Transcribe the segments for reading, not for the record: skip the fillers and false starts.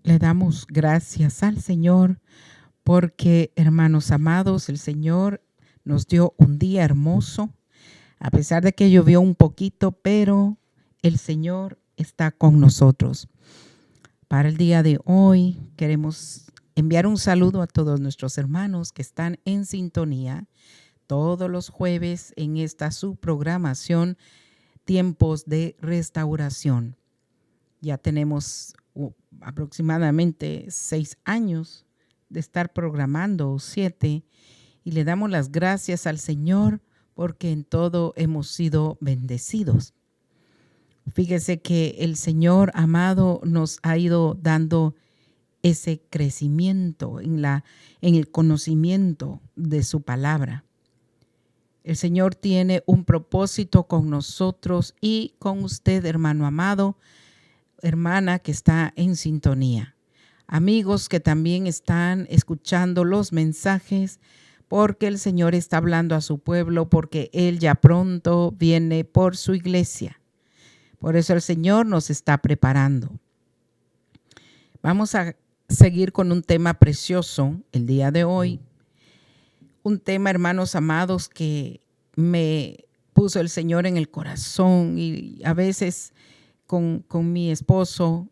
Le damos gracias al Señor porque, hermanos amados, el Señor nos dio un día hermoso, a pesar de que llovió un poquito, pero el Señor está con nosotros. Para el día de hoy queremos enviar un saludo a todos nuestros hermanos que están en sintonía todos los jueves en esta su programación Tiempos de Restauración. Ya tenemos aproximadamente 6 años de estar programando, 7, y le damos las gracias al Señor porque en todo hemos sido bendecidos. Fíjese que el Señor amado nos ha ido dando ese crecimiento en el conocimiento de su palabra. El Señor tiene un propósito con nosotros y con usted, hermano amado, hermana que está en sintonía. Amigos que también están escuchando los mensajes, porque el Señor está hablando a su pueblo, porque Él ya pronto viene por su iglesia. Por eso el Señor nos está preparando. Vamos a seguir con un tema precioso el día de hoy. Un tema, hermanos amados, que me puso el Señor en el corazón y a veces con mi esposo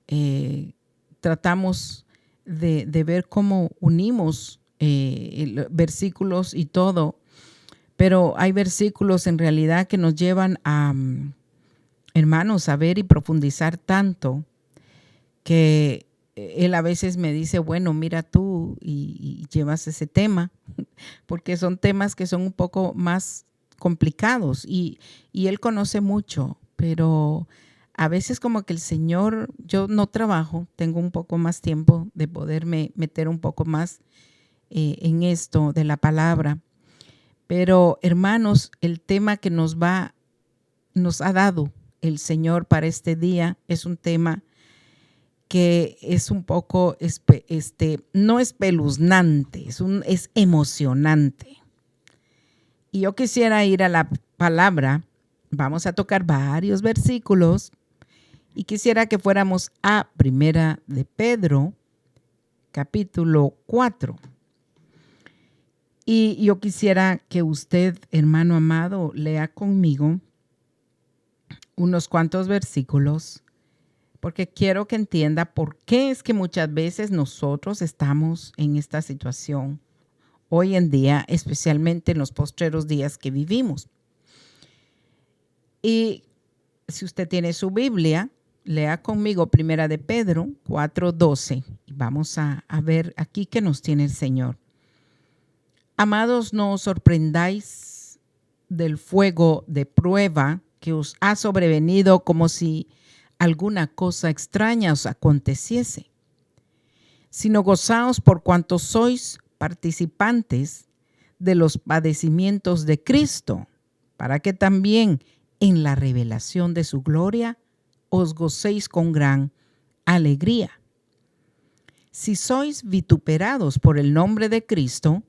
tratamos de ver cómo unimos versículos y todo, pero hay versículos en realidad que nos llevan a, hermanos, a ver y profundizar tanto que él a veces me dice, bueno, mira tú y llevas ese tema, porque son temas que son un poco más complicados y él conoce mucho, pero a veces como que el Señor, yo no trabajo, tengo un poco más tiempo de poderme meter un poco más en esto de la palabra. Pero hermanos, el tema que nos ha dado el Señor para este día es un tema que es un poco, no espeluznante, es emocionante. Y yo quisiera ir a la palabra, vamos a tocar varios versículos, y quisiera que fuéramos a Primera de Pedro, capítulo 4. Y yo quisiera que usted, hermano amado, lea conmigo unos cuantos versículos, porque quiero que entienda por qué es que muchas veces nosotros estamos en esta situación hoy en día, especialmente en los postreros días que vivimos. Y si usted tiene su Biblia, lea conmigo Primera de Pedro 4:12. Vamos a ver aquí qué nos tiene el Señor. Amados, no os sorprendáis del fuego de prueba que os ha sobrevenido como si alguna cosa extraña os aconteciese, sino gozaos por cuanto sois participantes de los padecimientos de Cristo, para que también en la revelación de su gloria os gocéis con gran alegría. Si sois vituperados por el nombre de Cristo,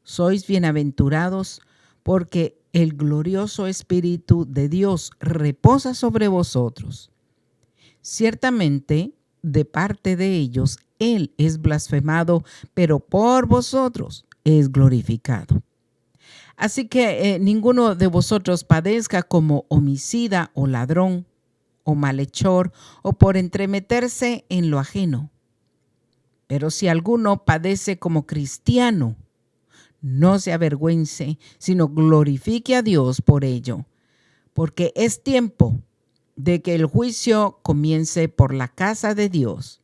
sois bienaventurados, porque el glorioso Espíritu de Dios reposa sobre vosotros. Ciertamente, de parte de ellos, Él es blasfemado, pero por vosotros es glorificado. Así que ninguno de vosotros padezca como homicida o ladrón o malhechor o por entremeterse en lo ajeno. Pero si alguno padece como cristiano, no se avergüence, sino glorifique a Dios por ello, porque es tiempo de que el juicio comience por la casa de Dios.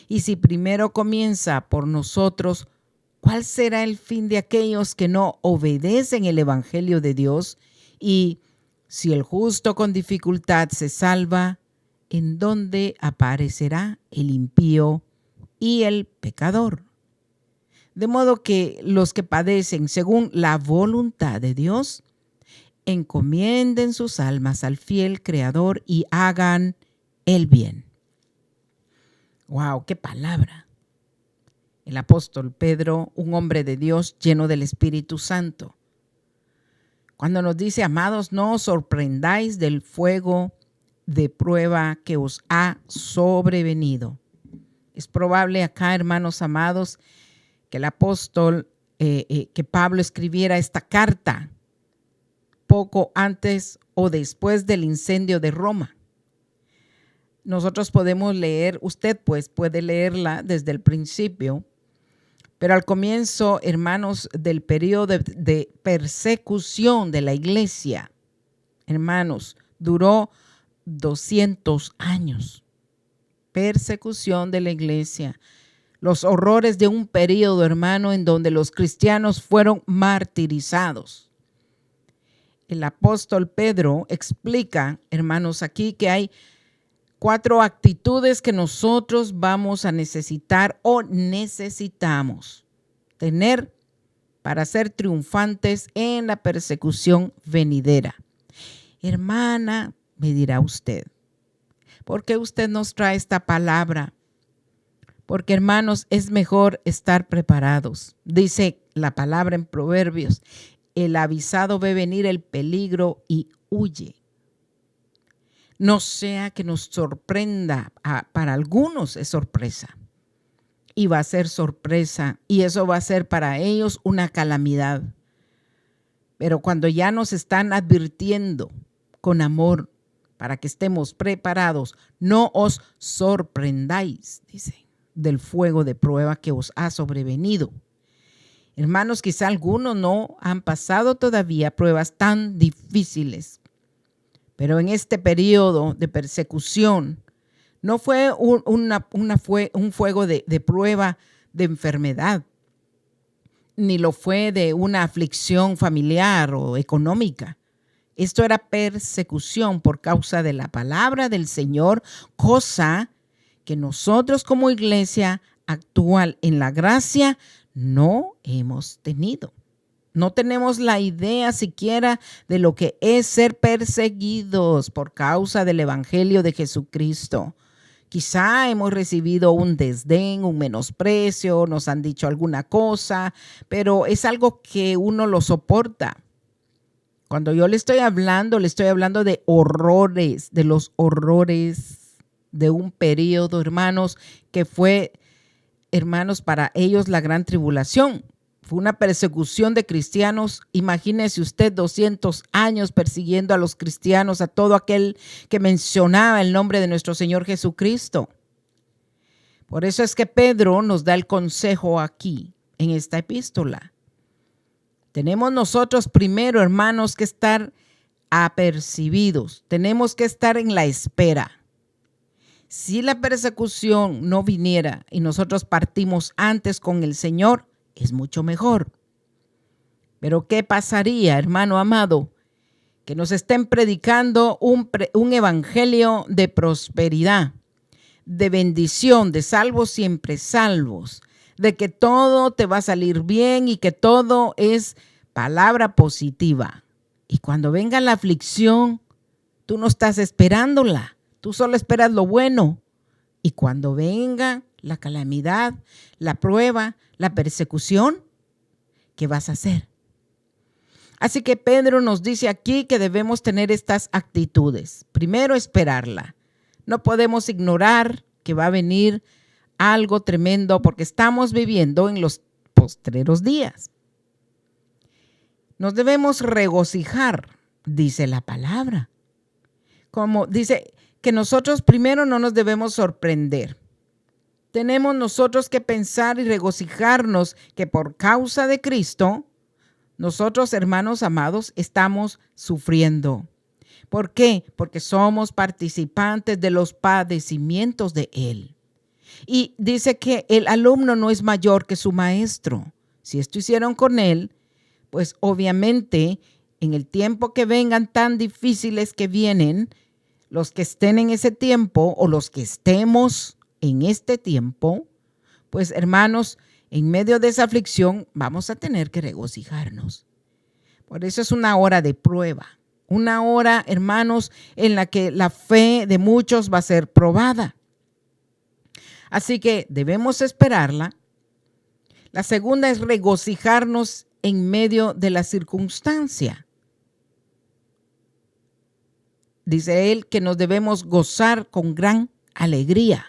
Y si primero comienza por nosotros, ¿cuál será el fin de aquellos que no obedecen el evangelio de Dios? Y si el justo con dificultad se salva, ¿en dónde aparecerá el impío y el pecador? De modo que los que padecen según la voluntad de Dios, encomienden sus almas al fiel Creador y hagan el bien. ¡Wow! ¡Qué palabra! El apóstol Pedro, un hombre de Dios lleno del Espíritu Santo. Cuando nos dice, amados, no os sorprendáis del fuego de prueba que os ha sobrevenido. Es probable acá, hermanos amados, que el apóstol, que Pablo escribiera esta carta poco antes o después del incendio de Roma. Nosotros podemos leer, usted pues puede leerla desde el principio, pero al comienzo, hermanos, del periodo de persecución de la iglesia, hermanos, duró 200 años. Persecución de la iglesia. Los horrores de un periodo, hermano, en donde los cristianos fueron martirizados. El apóstol Pedro explica, hermanos, aquí que hay 4 actitudes que nosotros vamos a necesitar o necesitamos tener para ser triunfantes en la persecución venidera. Hermana, me dirá usted, ¿por qué usted nos trae esta palabra? Porque, hermanos, es mejor estar preparados. Dice la palabra en Proverbios, el avisado ve venir el peligro y huye. No sea que nos sorprenda, para algunos es sorpresa y va a ser sorpresa y eso va a ser para ellos una calamidad. Pero cuando ya nos están advirtiendo con amor para que estemos preparados, no os sorprendáis, dice, del fuego de prueba que os ha sobrevenido. Hermanos, quizá algunos no han pasado todavía pruebas tan difíciles. Pero en este periodo de persecución no fue un fuego de prueba de enfermedad, ni lo fue de una aflicción familiar o económica. Esto era persecución por causa de la palabra del Señor, cosa que nosotros como iglesia actual en la gracia no hemos tenido. No tenemos la idea siquiera de lo que es ser perseguidos por causa del evangelio de Jesucristo. Quizá hemos recibido un desdén, un menosprecio, nos han dicho alguna cosa, pero es algo que uno lo soporta. Cuando yo le estoy hablando de horrores, de los horrores de un periodo, hermanos, que fue, hermanos, para ellos la gran tribulación. Fue una persecución de cristianos. Imagínese usted 200 años persiguiendo a los cristianos, a todo aquel que mencionaba el nombre de nuestro Señor Jesucristo. Por eso es que Pedro nos da el consejo aquí, en esta epístola. Tenemos nosotros primero, hermanos, que estar apercibidos. Tenemos que estar en la espera. Si la persecución no viniera y nosotros partimos antes con el Señor, es mucho mejor. Pero ¿qué pasaría, hermano amado? Que nos estén predicando un evangelio de prosperidad, de bendición, de salvos siempre salvos, de que todo te va a salir bien y que todo es palabra positiva. Y cuando venga la aflicción, tú no estás esperándola, tú solo esperas lo bueno. Y cuando venga la calamidad, la prueba, la persecución, ¿qué vas a hacer? Así que Pedro nos dice aquí que debemos tener estas actitudes. Primero, esperarla. No podemos ignorar que va a venir algo tremendo porque estamos viviendo en los postreros días. Nos debemos regocijar, dice la palabra. Como dice que nosotros primero no nos debemos sorprender. Tenemos nosotros que pensar y regocijarnos que por causa de Cristo, nosotros, hermanos amados, estamos sufriendo. ¿Por qué? Porque somos participantes de los padecimientos de Él. Y dice que el alumno no es mayor que su maestro. Si esto hicieron con Él, pues obviamente en el tiempo que vengan tan difíciles que vienen, los que estén en ese tiempo o los que estemos en este tiempo, pues hermanos, en medio de esa aflicción vamos a tener que regocijarnos. Por eso es una hora de prueba, una hora, hermanos, en la que la fe de muchos va a ser probada. Así que debemos esperarla. La segunda es regocijarnos en medio de la circunstancia. Dice él que nos debemos gozar con gran alegría.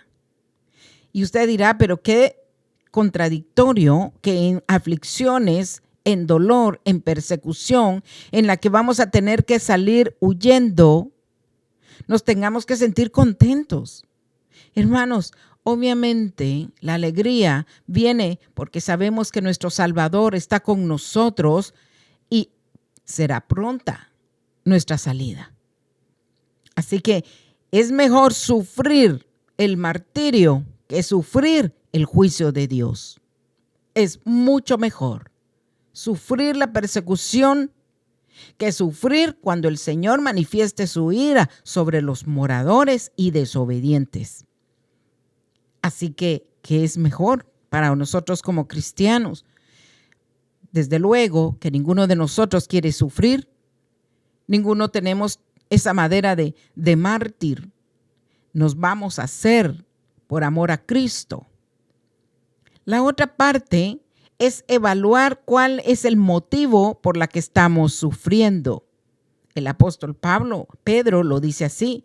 Y usted dirá, pero qué contradictorio que en aflicciones, en dolor, en persecución, en la que vamos a tener que salir huyendo, nos tengamos que sentir contentos. Hermanos, obviamente la alegría viene porque sabemos que nuestro Salvador está con nosotros y será pronta nuestra salida. Así que es mejor sufrir el martirio que sufrir el juicio de Dios. Es mucho mejor sufrir la persecución que sufrir cuando el Señor manifieste su ira sobre los moradores y desobedientes. Así que, ¿qué es mejor para nosotros como cristianos? Desde luego que ninguno de nosotros quiere sufrir. Ninguno tenemos esa madera de mártir. Nos vamos a hacer por amor a Cristo. La otra parte es evaluar cuál es el motivo por la que estamos sufriendo. El apóstol Pedro lo dice así,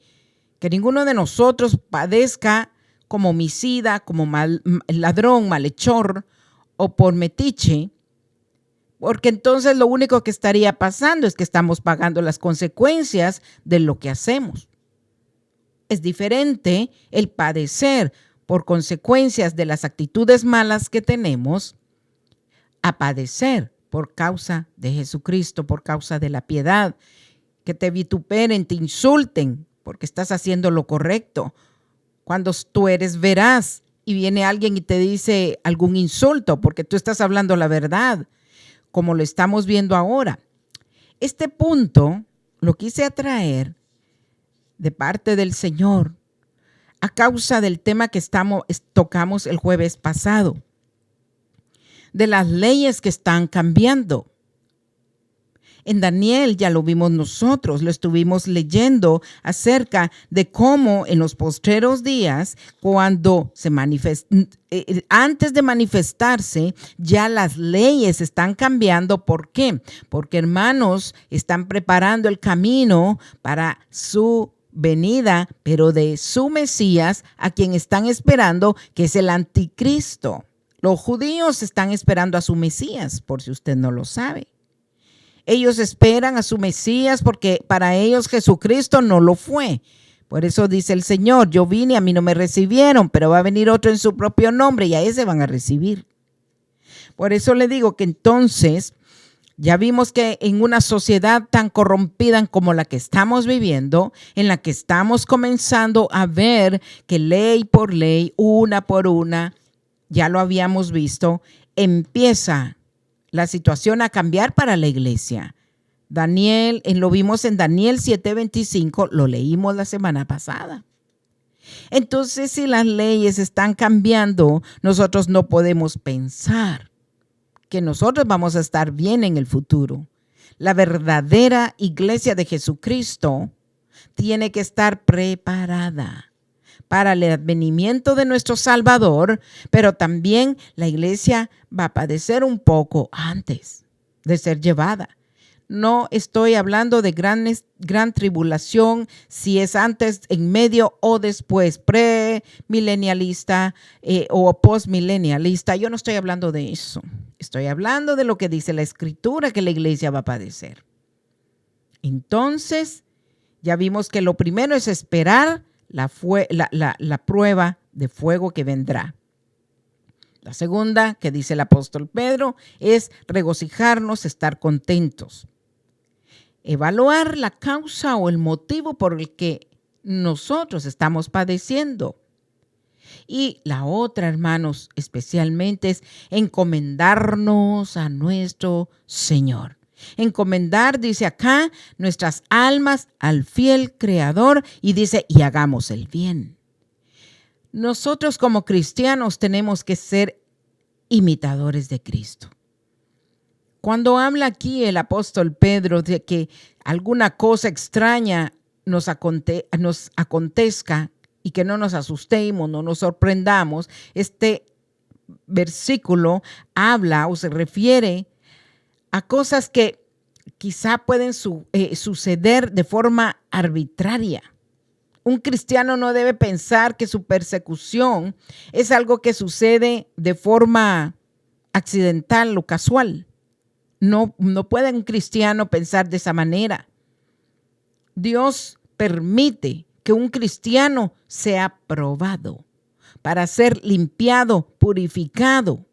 que ninguno de nosotros padezca como homicida, como ladrón, malhechor o por metiche, porque entonces lo único que estaría pasando es que estamos pagando las consecuencias de lo que hacemos. Es diferente el padecer por consecuencias de las actitudes malas que tenemos a padecer por causa de Jesucristo, por causa de la piedad, que te vituperen, te insulten porque estás haciendo lo correcto. Cuando tú eres veraz y viene alguien y te dice algún insulto porque tú estás hablando la verdad, como lo estamos viendo ahora. Este punto lo quise atraer de parte del Señor a causa del tema que tocamos el jueves pasado, de las leyes que están cambiando. En Daniel ya lo vimos nosotros, lo estuvimos leyendo acerca de cómo en los postreros días, cuando antes de manifestarse, ya las leyes están cambiando. ¿Por qué? Porque, hermanos, están preparando el camino para su venida, pero de su Mesías, a quien están esperando, que es el anticristo. Los judíos están esperando a su Mesías, por si usted no lo sabe. Ellos esperan a su Mesías porque para ellos Jesucristo no lo fue. Por eso dice el Señor, yo vine, a mí no me recibieron, pero va a venir otro en su propio nombre y a ese van a recibir. Por eso le digo que entonces ya vimos que en una sociedad tan corrompida como la que estamos viviendo, en la que estamos comenzando a ver que ley por ley, una por una, ya lo habíamos visto, empieza la situación a cambiar para la iglesia. Lo vimos en Daniel 7:25, lo leímos la semana pasada. Entonces, si las leyes están cambiando, nosotros no podemos pensar que nosotros vamos a estar bien en el futuro. La verdadera iglesia de Jesucristo tiene que estar preparada para el advenimiento de nuestro Salvador, pero también la iglesia va a padecer un poco antes de ser llevada. No estoy hablando de gran tribulación, si es antes, en medio o después, premilenialista o postmilenialista. Yo no estoy hablando de eso. Estoy hablando de lo que dice la Escritura que la iglesia va a padecer. Entonces, ya vimos que lo primero es esperar la prueba de fuego que vendrá. La segunda, que dice el apóstol Pedro, es regocijarnos, estar contentos. Evaluar la causa o el motivo por el que nosotros estamos padeciendo. Y la otra, hermanos, especialmente es encomendarnos a nuestro Señor. Encomendar, dice acá, nuestras almas al fiel Creador y dice, y hagamos el bien. Nosotros como cristianos tenemos que ser imitadores de Cristo. Cuando habla aquí el apóstol Pedro de que alguna cosa extraña nos acontezca y que no nos asustemos, no nos sorprendamos, este versículo habla o se refiere a cosas que quizá pueden suceder de forma arbitraria. Un cristiano no debe pensar que su persecución es algo que sucede de forma accidental o casual. No puede un cristiano pensar de esa manera. Dios permite que un cristiano sea probado para ser limpiado, purificado.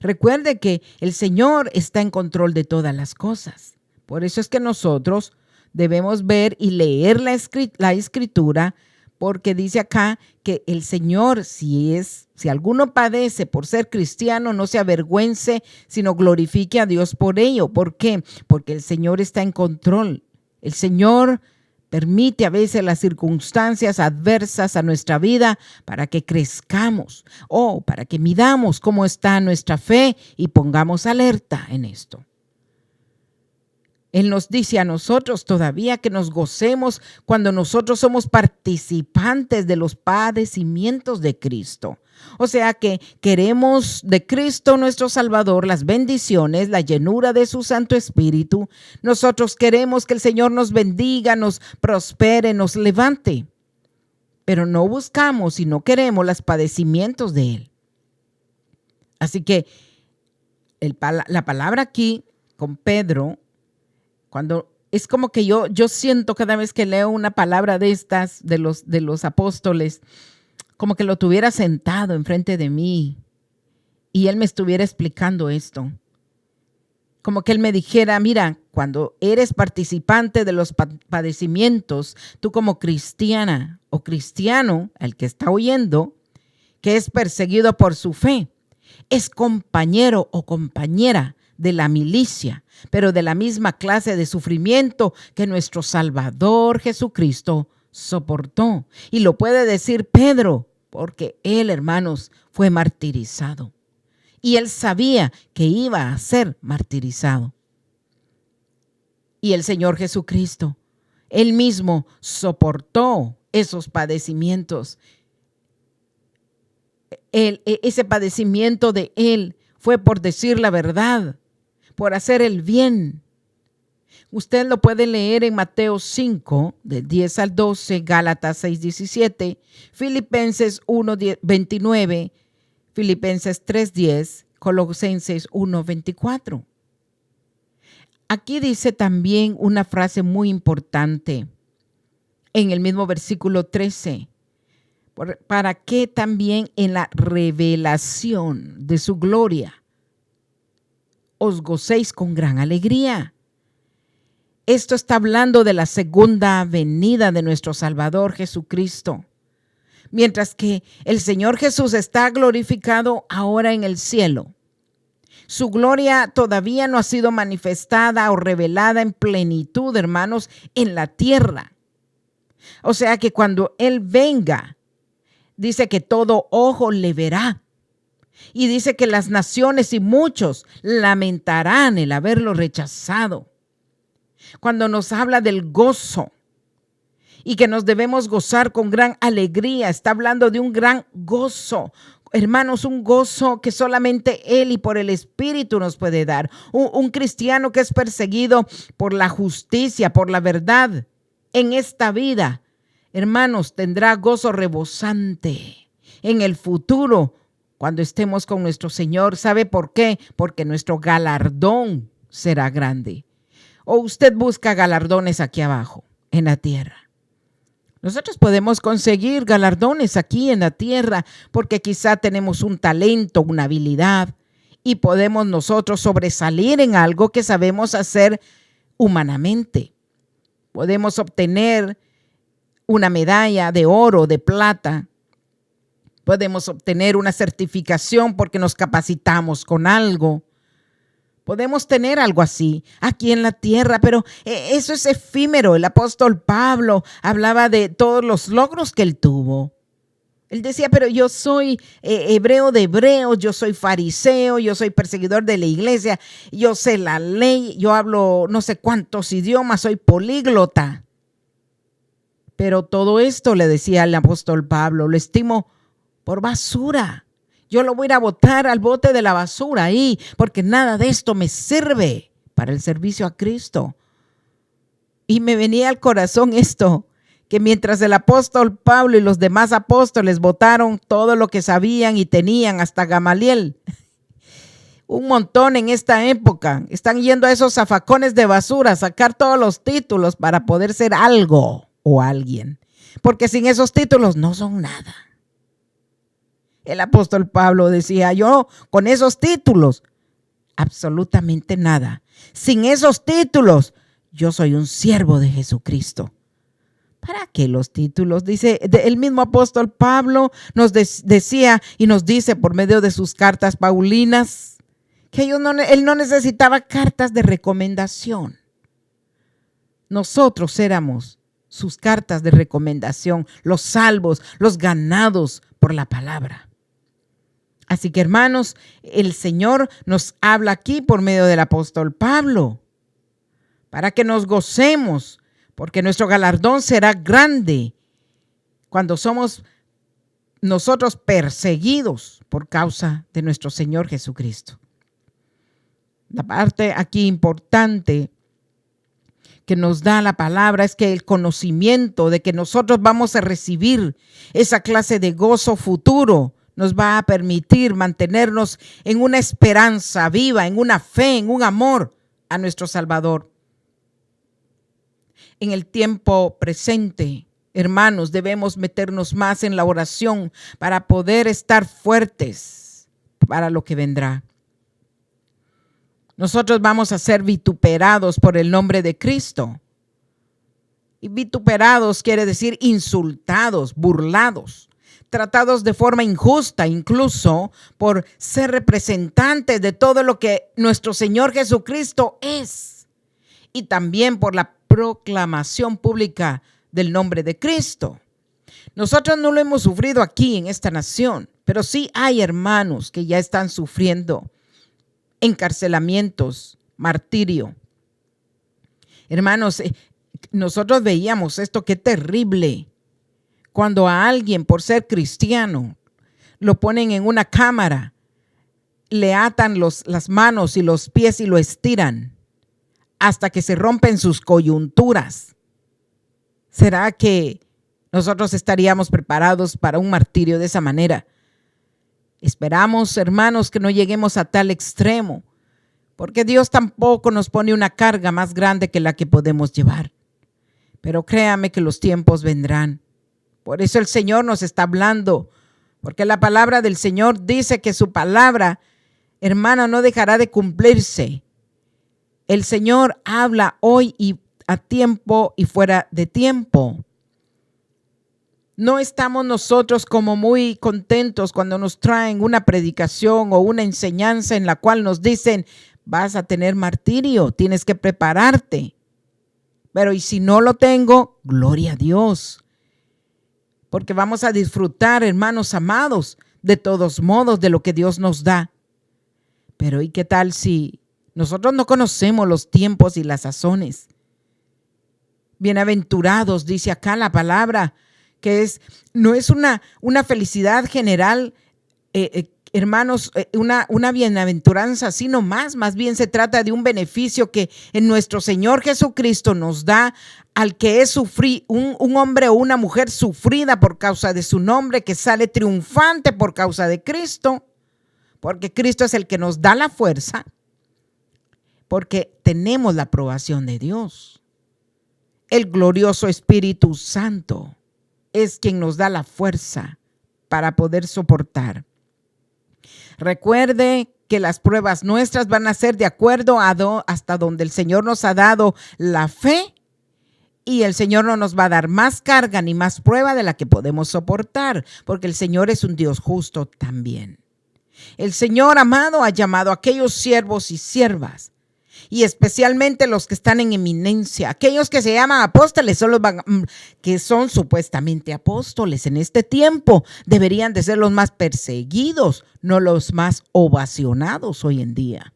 Recuerde que el Señor está en control de todas las cosas. Por eso es que nosotros debemos ver y leer la Escritura, porque dice acá que el Señor, si alguno padece por ser cristiano, no se avergüence, sino glorifique a Dios por ello. ¿Por qué? Porque el Señor está en control. El Señor permite a veces las circunstancias adversas a nuestra vida para que crezcamos o para que midamos cómo está nuestra fe y pongamos alerta en esto. Él nos dice a nosotros todavía que nos gocemos cuando nosotros somos participantes de los padecimientos de Cristo. O sea que queremos de Cristo nuestro Salvador las bendiciones, la llenura de su Santo Espíritu. Nosotros queremos que el Señor nos bendiga, nos prospere, nos levante. Pero no buscamos y no queremos los padecimientos de Él. Así que la palabra aquí con Pedro, cuando es como que yo siento cada vez que leo una palabra de estas, de los apóstoles, como que lo tuviera sentado enfrente de mí y él me estuviera explicando esto. Como que él me dijera, mira, cuando eres participante de los padecimientos, tú como cristiana o cristiano, el que está oyendo, que es perseguido por su fe, es compañero o compañera de la milicia, pero de la misma clase de sufrimiento que nuestro Salvador Jesucristo soportó. Y lo puede decir Pedro, porque él, hermanos, fue martirizado. Y él sabía que iba a ser martirizado. Y el Señor Jesucristo, él mismo soportó esos padecimientos. Ese padecimiento de él fue por decir la verdad, por hacer el bien. Usted lo puede leer en Mateo 5, del 10 al 12, Gálatas 6, 17, Filipenses 1, 29, Filipenses 3, 10, Colosenses 1, 24. Aquí dice también una frase muy importante en el mismo versículo 13. Para que también en la revelación de su gloria os gocéis con gran alegría. Esto está hablando de la segunda venida de nuestro Salvador Jesucristo. Mientras que el Señor Jesús está glorificado ahora en el cielo, su gloria todavía no ha sido manifestada o revelada en plenitud, hermanos, en la tierra. O sea que cuando Él venga, dice que todo ojo le verá. Y dice que las naciones y muchos lamentarán el haberlo rechazado. Cuando nos habla del gozo y que nos debemos gozar con gran alegría, está hablando de un gran gozo. Hermanos, un gozo que solamente Él y por el Espíritu nos puede dar. Un cristiano que es perseguido por la justicia, por la verdad en esta vida, hermanos, tendrá gozo rebosante en el futuro cuando estemos con nuestro Señor. ¿Sabe por qué? Porque nuestro galardón será grande. ¿O usted busca galardones aquí abajo, en la tierra? Nosotros podemos conseguir galardones aquí en la tierra porque quizá tenemos un talento, una habilidad y podemos nosotros sobresalir en algo que sabemos hacer humanamente. Podemos obtener una medalla de oro, de plata. Podemos obtener una certificación porque nos capacitamos con algo. Podemos tener algo así aquí en la tierra, pero eso es efímero. El apóstol Pablo hablaba de todos los logros que él tuvo. Él decía, pero yo soy hebreo de hebreos, yo soy fariseo, yo soy perseguidor de la iglesia, yo sé la ley, yo hablo no sé cuántos idiomas, soy políglota. Pero todo esto, le decía el apóstol Pablo, lo estimo por basura. Yo lo voy a ir a botar al bote de la basura ahí, porque nada de esto me sirve para el servicio a Cristo. Y me venía al corazón esto, que mientras el apóstol Pablo y los demás apóstoles botaron todo lo que sabían y tenían, hasta Gamaliel, un montón en esta época, están yendo a esos zafacones de basura a sacar todos los títulos para poder ser algo o alguien, porque sin esos títulos no son nada. El apóstol Pablo decía, yo con esos títulos, absolutamente nada. Sin esos títulos, yo soy un siervo de Jesucristo. ¿Para qué los títulos? Dice, el mismo apóstol Pablo nos decía y nos dice por medio de sus cartas paulinas que él no necesitaba cartas de recomendación. Nosotros éramos sus cartas de recomendación, los salvos, los ganados por la palabra. Así que, hermanos, el Señor nos habla aquí por medio del apóstol Pablo para que nos gocemos, porque nuestro galardón será grande cuando somos nosotros perseguidos por causa de nuestro Señor Jesucristo. La parte aquí importante que nos da la palabra es que el conocimiento de que nosotros vamos a recibir esa clase de gozo futuro nos va a permitir mantenernos en una esperanza viva, en una fe, en un amor a nuestro Salvador. En el tiempo presente, hermanos, debemos meternos más en la oración para poder estar fuertes para lo que vendrá. Nosotros vamos a ser vituperados por el nombre de Cristo. Y vituperados quiere decir insultados, burlados, tratados de forma injusta, incluso por ser representantes de todo lo que nuestro Señor Jesucristo es. Y también por la proclamación pública del nombre de Cristo. Nosotros no lo hemos sufrido aquí en esta nación, pero sí hay hermanos que ya están sufriendo encarcelamientos, martirio. Hermanos, nosotros veíamos esto, qué terrible, cuando a alguien por ser cristiano lo ponen en una cámara, le atan las manos y los pies y lo estiran hasta que se rompen sus coyunturas. ¿Será que nosotros estaríamos preparados para un martirio de esa manera? Esperamos, hermanos, que no lleguemos a tal extremo, porque Dios tampoco nos pone una carga más grande que la que podemos llevar. Pero créame que los tiempos vendrán. Por eso el Señor nos está hablando, porque la palabra del Señor dice que su palabra, hermana, no dejará de cumplirse. El Señor habla hoy y a tiempo y fuera de tiempo. No estamos nosotros como muy contentos cuando nos traen una predicación o una enseñanza en la cual nos dicen, vas a tener martirio, tienes que prepararte. Pero y si no lo tengo, gloria a Dios. Porque vamos a disfrutar, hermanos amados, de todos modos de lo que Dios nos da. Pero ¿y qué tal si nosotros no conocemos los tiempos y las sazones? Bienaventurados, dice acá la palabra, que no es una felicidad general, hermanos, una bienaventuranza, sino más bien se trata de un beneficio que en nuestro Señor Jesucristo nos da al que es un hombre o una mujer sufrida por causa de su nombre, que sale triunfante por causa de Cristo, porque Cristo es el que nos da la fuerza, porque tenemos la aprobación de Dios. El glorioso Espíritu Santo es quien nos da la fuerza para poder soportar. Recuerde que las pruebas nuestras van a ser de acuerdo hasta donde el Señor nos ha dado la fe, y el Señor no nos va a dar más carga ni más prueba de la que podemos soportar, porque el Señor es un Dios justo también. El Señor amado ha llamado a aquellos siervos y siervas, y especialmente los que están en eminencia, aquellos que se llaman apóstoles, que son supuestamente apóstoles en este tiempo, deberían de ser los más perseguidos, no los más ovacionados hoy en día.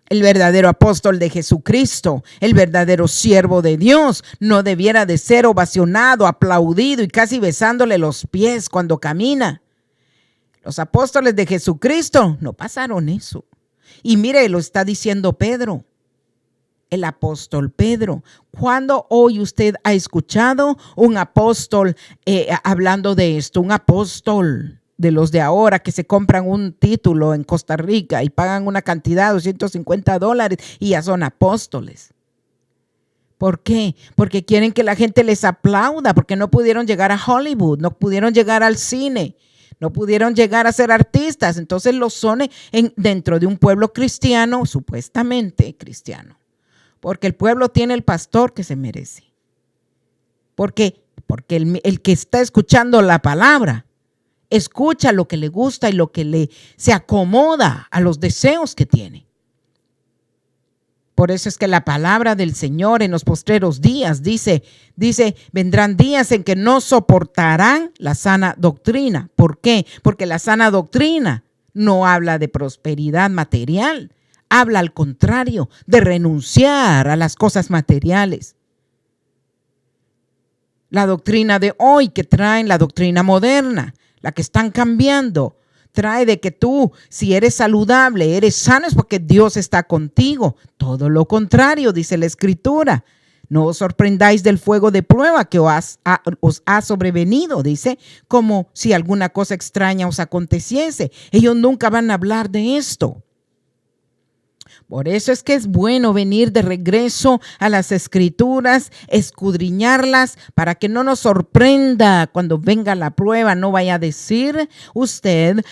El verdadero apóstol de Jesucristo, el verdadero siervo de Dios, no debiera de ser ovacionado, aplaudido y casi besándole los pies cuando camina. Los apóstoles de Jesucristo no pasaron eso. Y mire, lo está diciendo Pedro. el apóstol Pedro. ¿Cuándo hoy usted ha escuchado un apóstol hablando de esto? Un apóstol de los de ahora que se compran un título en Costa Rica y pagan una cantidad de $250 y ya son apóstoles. ¿Por qué? Porque quieren que la gente les aplauda, porque no pudieron llegar a Hollywood, no pudieron llegar al cine, no pudieron llegar a ser artistas. Entonces los son dentro de un pueblo cristiano, supuestamente cristiano. Porque el pueblo tiene el pastor que se merece. Porque el que está escuchando la palabra, escucha lo que le gusta y lo que se acomoda a los deseos que tiene. Por eso es que la palabra del Señor en los postreros días dice, vendrán días en que no soportarán la sana doctrina. ¿Por qué? Porque la sana doctrina no habla de prosperidad material, habla al contrario, de renunciar a las cosas materiales. La doctrina de hoy que traen, la doctrina moderna, la que están cambiando, trae de que tú, si eres saludable, eres sano, es porque Dios está contigo. Todo lo contrario, dice la Escritura. No os sorprendáis del fuego de prueba que os ha sobrevenido, dice, como si alguna cosa extraña os aconteciese. Ellos nunca van a hablar de esto. Por eso es que es bueno venir de regreso a las Escrituras, escudriñarlas para que no nos sorprenda cuando venga la prueba. No vaya a decir usted,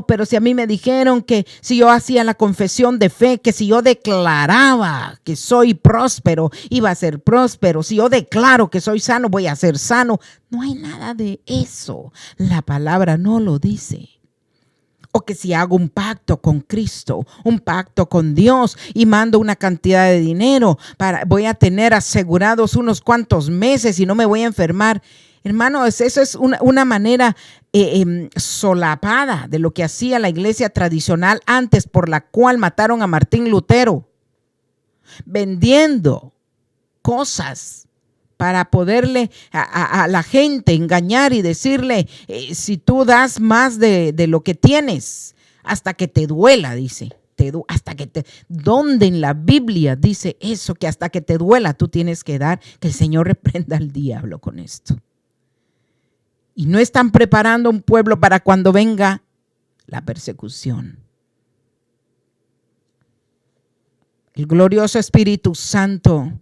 pero si a mí me dijeron que si yo hacía la confesión de fe, que si yo declaraba que soy próspero, iba a ser próspero. Si yo declaro que soy sano, voy a ser sano. No hay nada de eso. La palabra no lo dice. O que si hago un pacto con Cristo, un pacto con Dios y mando una cantidad de dinero, voy a tener asegurados unos cuantos meses y no me voy a enfermar. Hermanos, eso es una manera solapada de lo que hacía la iglesia tradicional antes, por la cual mataron a Martín Lutero, vendiendo cosas para poderle a la gente engañar y decirle, si tú das más de lo que tienes, hasta que te duela, dice. ¿Dónde en la Biblia dice eso, que hasta que te duela tú tienes que dar? Que el Señor reprenda al diablo con esto. Y no están preparando un pueblo para cuando venga la persecución. El glorioso Espíritu Santo.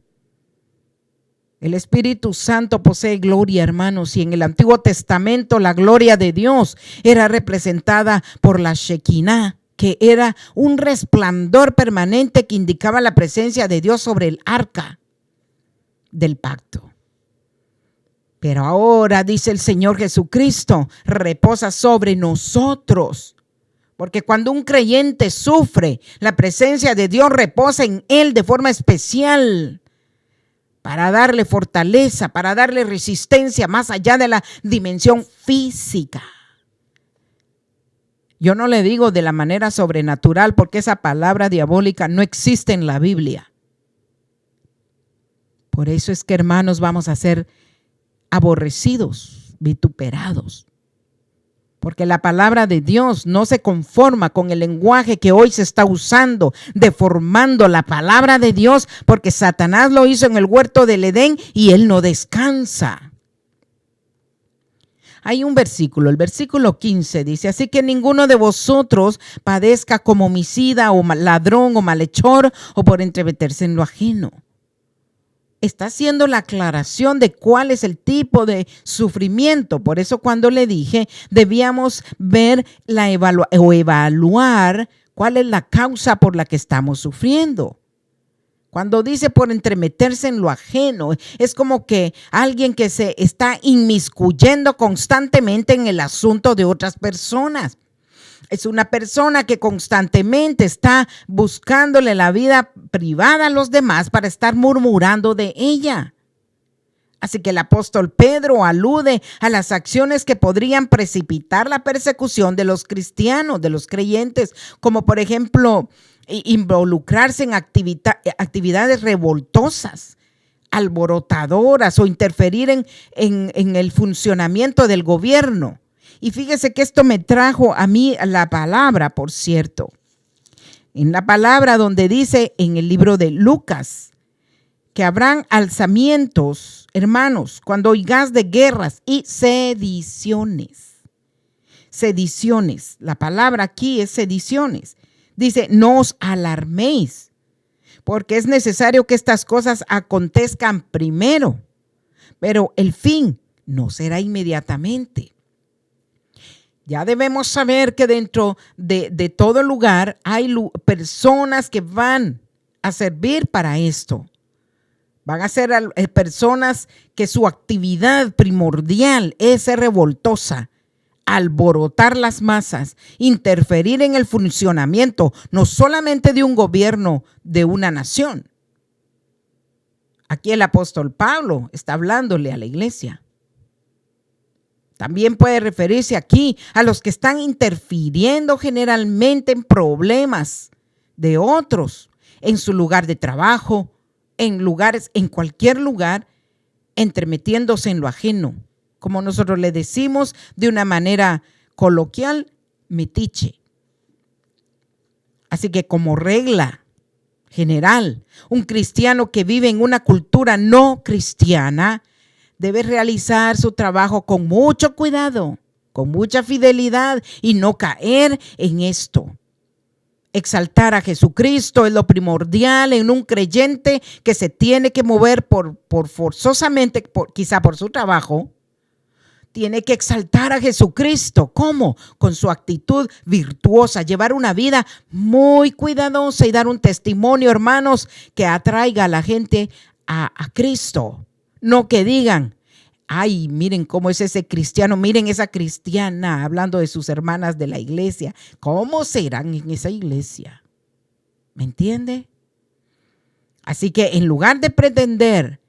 El Espíritu Santo posee gloria, hermanos, y en el Antiguo Testamento la gloria de Dios era representada por la Shekinah, que era un resplandor permanente que indicaba la presencia de Dios sobre el arca del pacto. Pero ahora, dice el Señor Jesucristo, reposa sobre nosotros. Porque cuando un creyente sufre, la presencia de Dios reposa en él de forma especial, para darle fortaleza, para darle resistencia más allá de la dimensión física. Yo no le digo de la manera sobrenatural, porque esa palabra diabólica no existe en la Biblia. Por eso es que, hermanos, vamos a ser aborrecidos, vituperados. Porque la palabra de Dios no se conforma con el lenguaje que hoy se está usando, deformando la palabra de Dios, porque Satanás lo hizo en el huerto del Edén y él no descansa. Hay un versículo, el versículo 15 dice, así que ninguno de vosotros padezca como homicida o ladrón o malhechor o por entremeterse en lo ajeno. Está haciendo la aclaración de cuál es el tipo de sufrimiento. Por eso cuando le dije, debíamos ver evaluar cuál es la causa por la que estamos sufriendo. Cuando dice por entremeterse en lo ajeno, es como que alguien que se está inmiscuyendo constantemente en el asunto de otras personas. Es una persona que constantemente está buscándole la vida privada a los demás para estar murmurando de ella. Así que el apóstol Pedro alude a las acciones que podrían precipitar la persecución de los cristianos, de los creyentes, como por ejemplo involucrarse en actividades revoltosas, alborotadoras o interferir en el funcionamiento del gobierno. Y fíjese que esto me trajo a mí la palabra, por cierto. En la palabra donde dice en el libro de Lucas, que habrán alzamientos, hermanos, cuando oigas de guerras y sediciones. Sediciones, la palabra aquí es sediciones. Dice, no os alarméis, porque es necesario que estas cosas acontezcan primero, pero el fin no será inmediatamente. Ya debemos saber que dentro de todo lugar hay personas que van a servir para esto. Van a ser personas que su actividad primordial es ser revoltosa, alborotar las masas, interferir en el funcionamiento, no solamente de un gobierno, de una nación. Aquí el apóstol Pablo está hablándole a la iglesia. También puede referirse aquí a los que están interfiriendo generalmente en problemas de otros, en su lugar de trabajo, en cualquier lugar, entremetiéndose en lo ajeno. Como nosotros le decimos de una manera coloquial, metiche. Así que como regla general, un cristiano que vive en una cultura no cristiana debe realizar su trabajo con mucho cuidado, con mucha fidelidad y no caer en esto. Exaltar a Jesucristo es lo primordial en un creyente que se tiene que mover por forzosamente, quizá por su trabajo. Tiene que exaltar a Jesucristo. ¿Cómo? Con su actitud virtuosa, llevar una vida muy cuidadosa y dar un testimonio, hermanos, que atraiga a la gente a Cristo. No que digan, ay, miren cómo es ese cristiano, miren esa cristiana, hablando de sus hermanas de la iglesia. ¿Cómo serán en esa iglesia? ¿Me entiende? Así que en lugar de pretender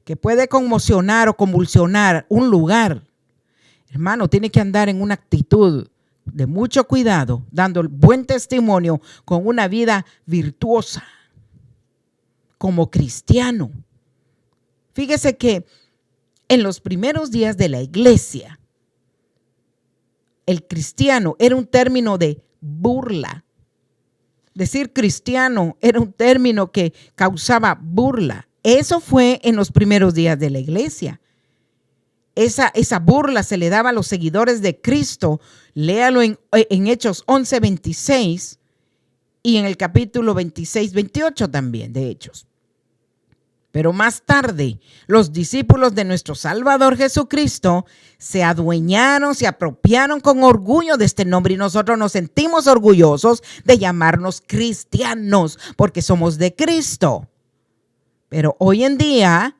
que puede conmocionar o convulsionar un lugar, hermano, tiene que andar en una actitud de mucho cuidado, dando el buen testimonio con una vida virtuosa como cristiano. Fíjese que en los primeros días de la iglesia, el cristiano era un término de burla. Decir cristiano era un término que causaba burla. Eso fue en los primeros días de la iglesia. Esa burla se le daba a los seguidores de Cristo. Léalo en Hechos 11:26 y en el capítulo 26-28 también de Hechos. Pero más tarde, los discípulos de nuestro Salvador Jesucristo se adueñaron, se apropiaron con orgullo de este nombre y nosotros nos sentimos orgullosos de llamarnos cristianos porque somos de Cristo. Pero hoy en día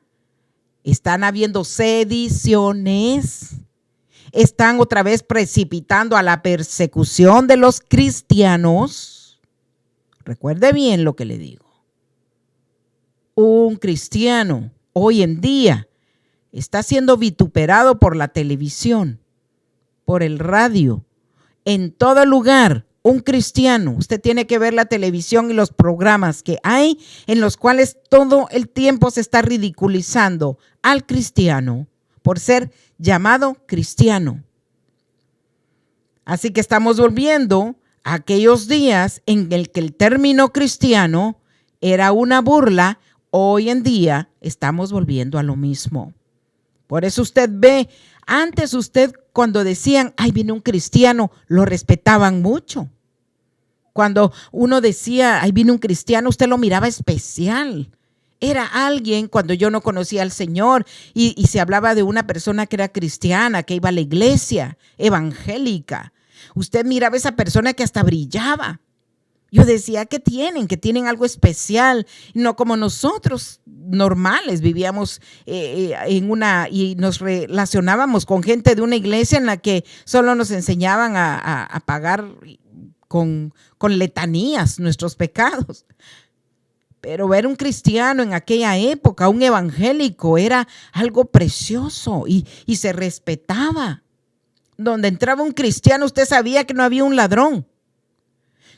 están habiendo sediciones, están otra vez precipitando a la persecución de los cristianos. Recuerde bien lo que le digo. Un cristiano hoy en día está siendo vituperado por la televisión, por el radio, en todo lugar. Un cristiano, usted tiene que ver la televisión y los programas que hay en los cuales todo el tiempo se está ridiculizando al cristiano por ser llamado cristiano. Así que estamos volviendo a aquellos días en el que el término cristiano era una burla. Hoy en día estamos volviendo a lo mismo. Por eso usted ve, antes usted cuando decían, ay, viene un cristiano, lo respetaban mucho. Cuando uno decía, ahí viene un cristiano, usted lo miraba especial. Era alguien, cuando yo no conocía al Señor y se hablaba de una persona que era cristiana, que iba a la iglesia evangélica. Usted miraba a esa persona que hasta brillaba. Yo decía, ¿qué tienen? Que tienen algo especial. No como nosotros normales vivíamos y nos relacionábamos con gente de una iglesia en la que solo nos enseñaban a pagar con letanías nuestros pecados. Pero ver un cristiano en aquella época, un evangélico, era algo precioso y se respetaba. Donde entraba un cristiano, usted sabía que no había un ladrón.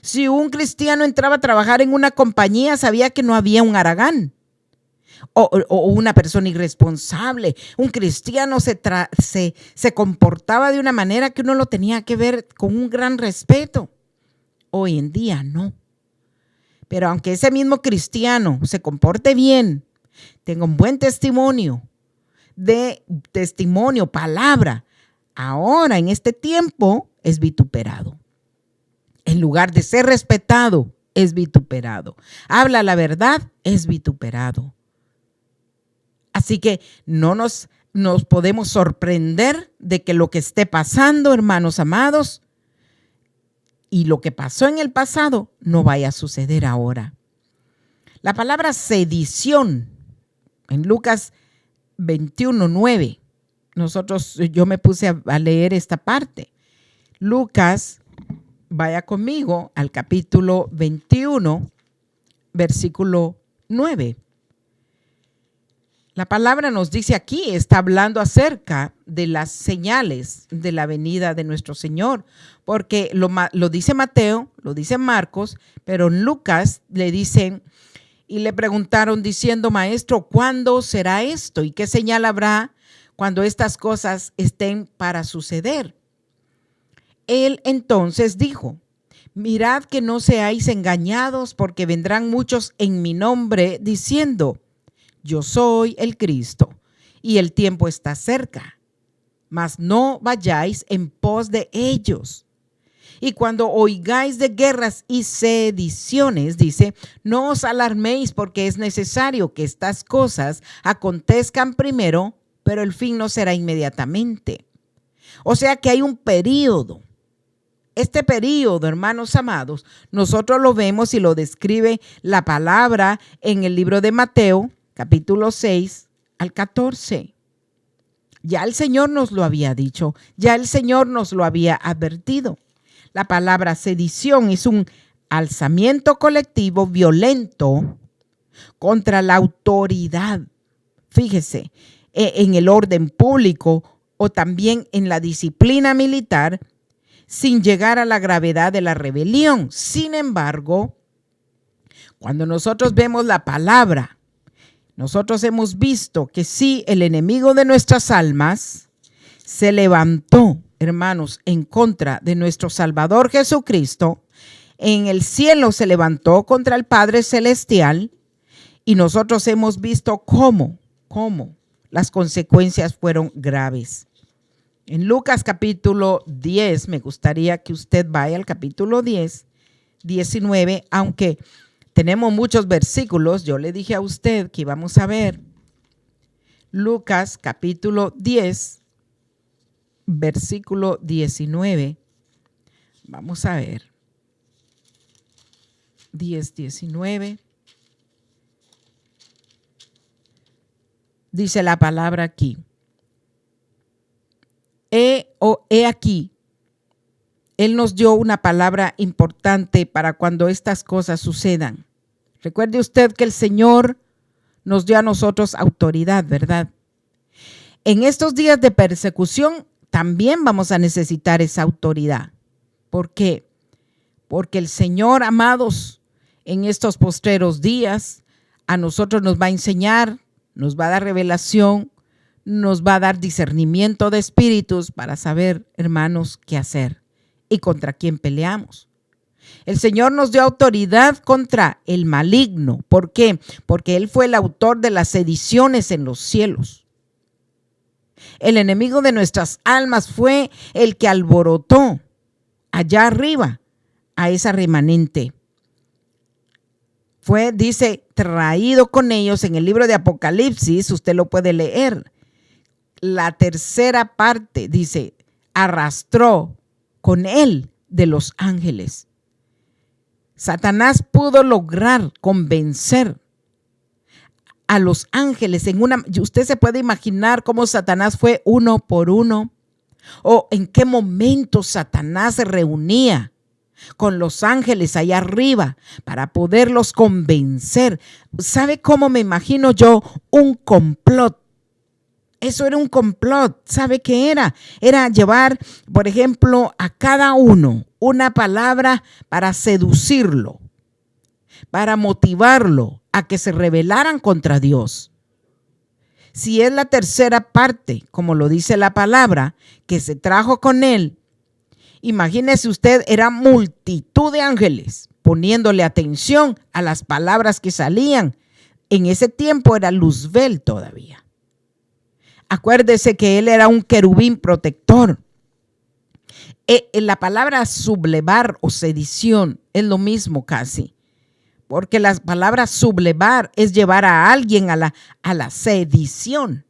Si un cristiano entraba a trabajar en una compañía, sabía que no había un haragán o una persona irresponsable. Un cristiano se comportaba de una manera que uno lo tenía que ver con un gran respeto. Hoy en día no. Pero aunque ese mismo cristiano se comporte bien, tenga un buen testimonio, palabra, ahora en este tiempo es vituperado. En lugar de ser respetado, es vituperado. Habla la verdad, es vituperado. Así que no nos podemos sorprender de que lo que esté pasando, hermanos amados, y lo que pasó en el pasado no vaya a suceder ahora. La palabra sedición en Lucas 21:9. Yo me puse a leer esta parte. Lucas, vaya conmigo al capítulo 21, versículo 9. La palabra nos dice aquí, está hablando acerca de las señales de la venida de nuestro Señor, porque lo dice Mateo, lo dice Marcos, pero en Lucas le dicen y le preguntaron diciendo: Maestro, ¿cuándo será esto? ¿Y qué señal habrá cuando estas cosas estén para suceder? Él entonces dijo: mirad que no seáis engañados, porque vendrán muchos en mi nombre diciendo: yo soy el Cristo, y el tiempo está cerca. Mas no vayáis en pos de ellos. Y cuando oigáis de guerras y sediciones, dice, no os alarméis, porque es necesario que estas cosas acontezcan primero, pero el fin no será inmediatamente. O sea que hay un periodo. Este periodo, hermanos amados, nosotros lo vemos y lo describe la palabra en el libro de Mateo, capítulo 6 al 14. Ya el Señor nos lo había dicho, ya el Señor nos lo había advertido. La palabra sedición es un alzamiento colectivo violento contra la autoridad. Fíjese, en el orden público o también en la disciplina militar, sin llegar a la gravedad de la rebelión. Sin embargo, cuando nosotros vemos la palabra, nosotros hemos visto que sí, el enemigo de nuestras almas se levantó, hermanos, en contra de nuestro Salvador Jesucristo. En el cielo se levantó contra el Padre Celestial y nosotros hemos visto cómo las consecuencias fueron graves. En Lucas capítulo 10, me gustaría que usted vaya al capítulo 10, 19, aunque tenemos muchos versículos. Yo le dije a usted que íbamos a ver Lucas capítulo 10, versículo 19. Vamos a ver. 10, 19. Dice la palabra aquí. He aquí, Él nos dio una palabra importante para cuando estas cosas sucedan. Recuerde usted que el Señor nos dio a nosotros autoridad, ¿verdad? En estos días de persecución también vamos a necesitar esa autoridad. ¿Por qué? Porque el Señor, amados, en estos postreros días, a nosotros nos va a enseñar, nos va a dar revelación, nos va a dar discernimiento de espíritus para saber, hermanos, qué hacer y contra quién peleamos. El Señor nos dio autoridad contra el maligno. ¿Por qué? Porque Él fue el autor de las sediciones en los cielos. El enemigo de nuestras almas fue el que alborotó allá arriba a esa remanente. Fue, dice, traído con ellos en el libro de Apocalipsis, usted lo puede leer. La tercera parte, dice, arrastró con él de los ángeles. Satanás pudo lograr convencer a los ángeles usted se puede imaginar cómo Satanás fue uno por uno, o en qué momento Satanás se reunía con los ángeles allá arriba para poderlos convencer. ¿Sabe cómo me imagino yo un complot? Eso era un complot. ¿Sabe qué era? Era llevar, por ejemplo, a cada uno una palabra para seducirlo, para motivarlo a que se rebelaran contra Dios. Si es la tercera parte, como lo dice la palabra, que se trajo con él, imagínese usted, era multitud de ángeles poniéndole atención a las palabras que salían En ese tiempo era Luzbel todavía. Acuérdese que él era un querubín protector. La palabra sublevar o sedición es lo mismo casi, porque la palabra sublevar es llevar a alguien a la sedición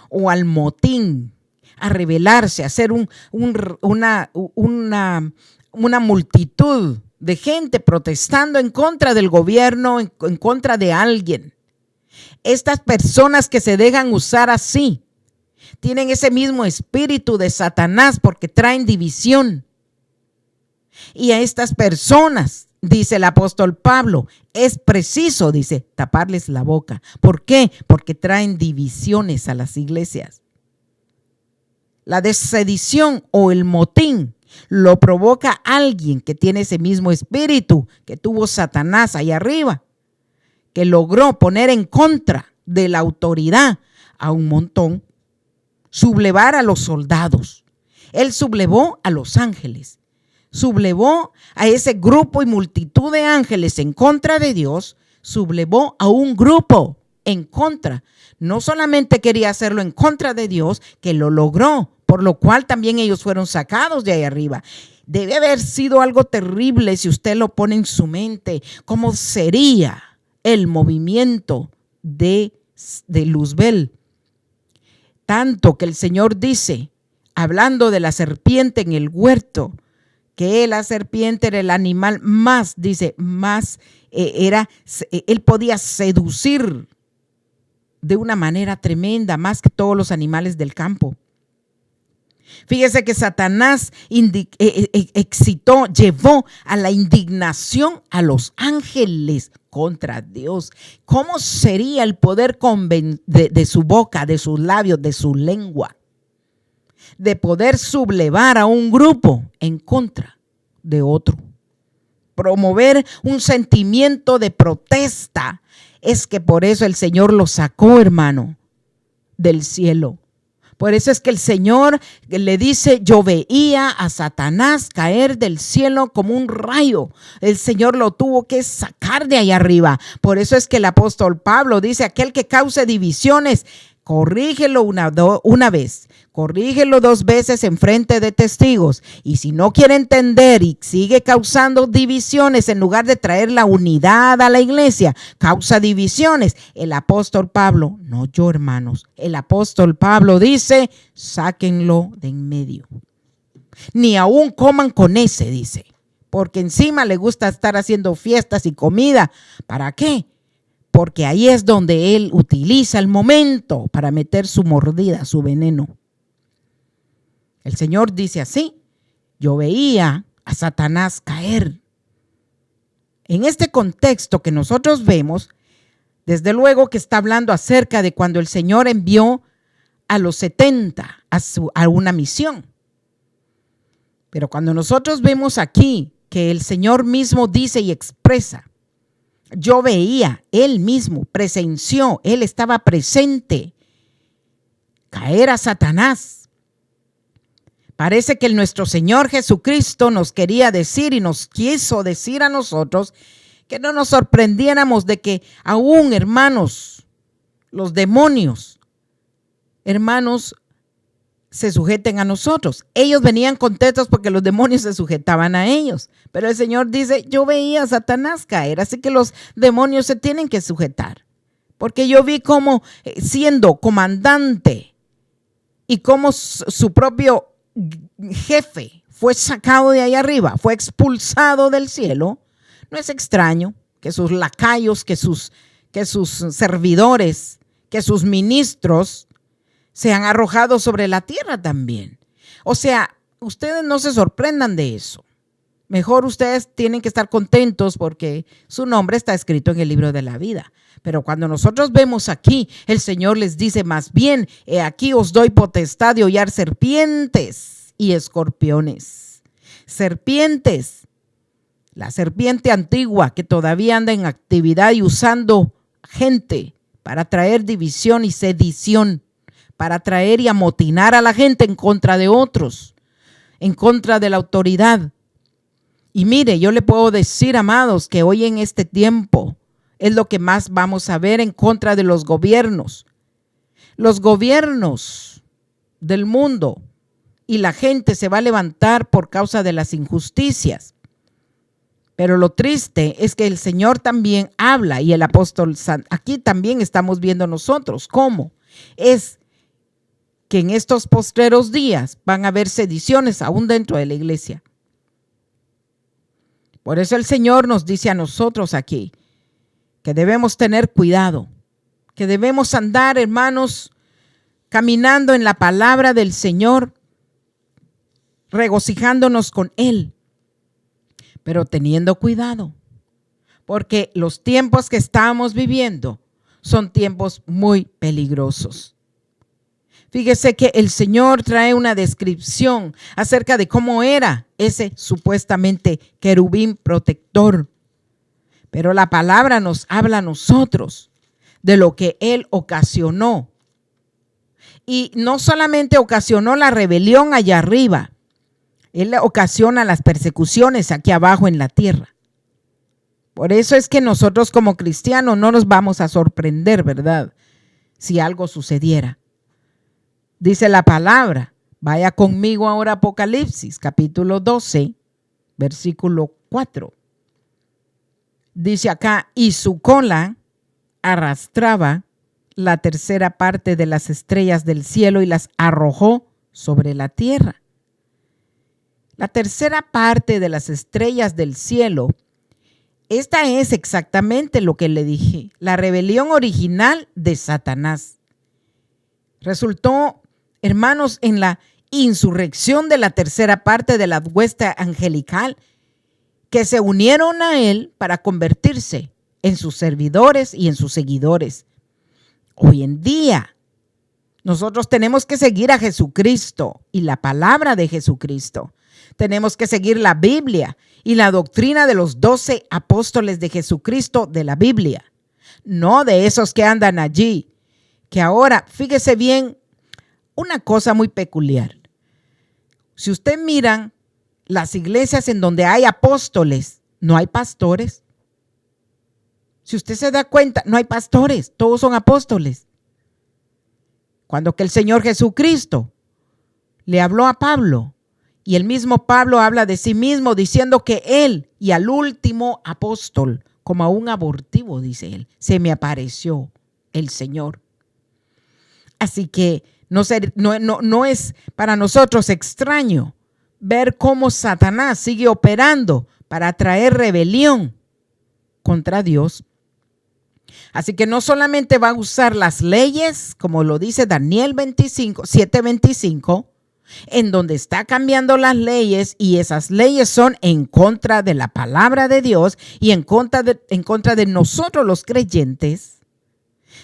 o al motín, a rebelarse, a hacer una multitud de gente protestando en contra del gobierno, en contra de alguien. Estas personas que se dejan usar así tienen ese mismo espíritu de Satanás porque traen división. Y a estas personas, dice el apóstol Pablo, es preciso, dice, taparles la boca. ¿Por qué? Porque traen divisiones a las iglesias. La sedición o el motín lo provoca alguien que tiene ese mismo espíritu que tuvo Satanás ahí arriba, que logró poner en contra de la autoridad a un montón, sublevar a los soldados. Él sublevó a los ángeles, sublevó a ese grupo y multitud de ángeles en contra de Dios, sublevó a un grupo en contra. No solamente quería hacerlo en contra de Dios, que lo logró, por lo cual también ellos fueron sacados de ahí arriba. Debe haber sido algo terrible si usted lo pone en su mente, cómo sería el movimiento de Luzbel. Tanto que el Señor dice, hablando de la serpiente en el huerto, que la serpiente era el animal más, dice, él podía seducir de una manera tremenda, más que todos los animales del campo. Fíjese que Satanás llevó a la indignación a los ángeles contra Dios. ¿Cómo sería el poder de su boca, de sus labios, de su lengua? De poder sublevar a un grupo en contra de otro. Promover un sentimiento de protesta. Es que por eso el Señor lo sacó, hermano, del cielo. Por eso es que el Señor le dice, yo veía a Satanás caer del cielo como un rayo. El Señor lo tuvo que sacar de ahí arriba. Por eso es que el apóstol Pablo dice, aquel que cause divisiones, corrígelo una vez, corrígelo 2 veces en frente de testigos. Y si no quiere entender y sigue causando divisiones, en lugar de traer la unidad a la iglesia, causa divisiones. El apóstol Pablo, no yo, hermanos, el apóstol Pablo dice, sáquenlo de en medio. Ni aún coman con ese, dice, porque encima le gusta estar haciendo fiestas y comida. ¿Para qué? Porque ahí es donde él utiliza el momento para meter su mordida, su veneno. El Señor dice así, yo veía a Satanás caer. En este contexto que nosotros vemos, desde luego que está hablando acerca de cuando el Señor envió a los 70 a una misión. Pero cuando nosotros vemos aquí que el Señor mismo dice y expresa, yo veía, él mismo presenció, él estaba presente, caer a Satanás. Parece que nuestro Señor Jesucristo nos quería decir y nos quiso decir a nosotros que no nos sorprendiéramos de que aún, hermanos, los demonios, hermanos, se sujeten a nosotros. Ellos venían contentos porque los demonios se sujetaban a ellos. Pero el Señor dice, yo veía a Satanás caer, así que los demonios se tienen que sujetar. Porque yo vi cómo siendo comandante y cómo su propio jefe fue sacado de ahí arriba, fue expulsado del cielo. No es extraño que sus lacayos, que sus servidores, que sus ministros sean arrojados sobre la tierra también. O sea, ustedes no se sorprendan de eso. Mejor ustedes tienen que estar contentos porque su nombre está escrito en el libro de la vida. Pero cuando nosotros vemos aquí, el Señor les dice más bien, he aquí os doy potestad de hollar serpientes y escorpiones. Serpientes, la serpiente antigua que todavía anda en actividad y usando gente para traer división y sedición, para traer y amotinar a la gente en contra de otros, en contra de la autoridad. Y mire, yo le puedo decir, amados, que hoy en este tiempo es lo que más vamos a ver en contra de los gobiernos. Los gobiernos del mundo y la gente se va a levantar por causa de las injusticias. Pero lo triste es que el Señor también habla y el apóstol aquí también estamos viendo nosotros cómo es que en estos postreros días van a haber sediciones aún dentro de la iglesia. Por eso el Señor nos dice a nosotros aquí que debemos tener cuidado, que debemos andar, hermanos, caminando en la palabra del Señor, regocijándonos con Él, pero teniendo cuidado, porque los tiempos que estamos viviendo son tiempos muy peligrosos. Fíjese que el Señor trae una descripción acerca de cómo era ese supuestamente querubín protector. Pero la palabra nos habla a nosotros de lo que Él ocasionó. Y no solamente ocasionó la rebelión allá arriba, Él ocasiona las persecuciones aquí abajo en la tierra. Por eso es que nosotros como cristianos no nos vamos a sorprender, ¿verdad? Si algo sucediera. Dice la palabra, vaya conmigo ahora a Apocalipsis, capítulo 12, versículo 4. Dice acá, y su cola arrastraba la tercera parte de las estrellas del cielo y las arrojó sobre la tierra. La tercera parte de las estrellas del cielo, esta es exactamente lo que le dije, la rebelión original de Satanás. Resultó, hermanos, en la insurrección de la tercera parte de la hueste angelical que se unieron a él para convertirse en sus servidores y en sus seguidores. Hoy en día, nosotros tenemos que seguir a Jesucristo y la palabra de Jesucristo. Tenemos que seguir la Biblia y la doctrina de los 12 apóstoles de Jesucristo de la Biblia, no de esos que andan allí, que ahora, fíjese bien, una cosa muy peculiar. Si usted mira las iglesias en donde hay apóstoles, no hay pastores. Si usted se da cuenta, no hay pastores, todos son apóstoles. Cuando que el Señor Jesucristo le habló a Pablo, y el mismo Pablo habla de sí mismo diciendo que él y al último apóstol, como a un abortivo, dice él, se me apareció el Señor. Así que no es para nosotros extraño ver cómo Satanás sigue operando para traer rebelión contra Dios. Así que no solamente va a usar las leyes, como lo dice Daniel 7:25, en donde está cambiando las leyes, y esas leyes son en contra de la palabra de Dios y en contra de nosotros los creyentes,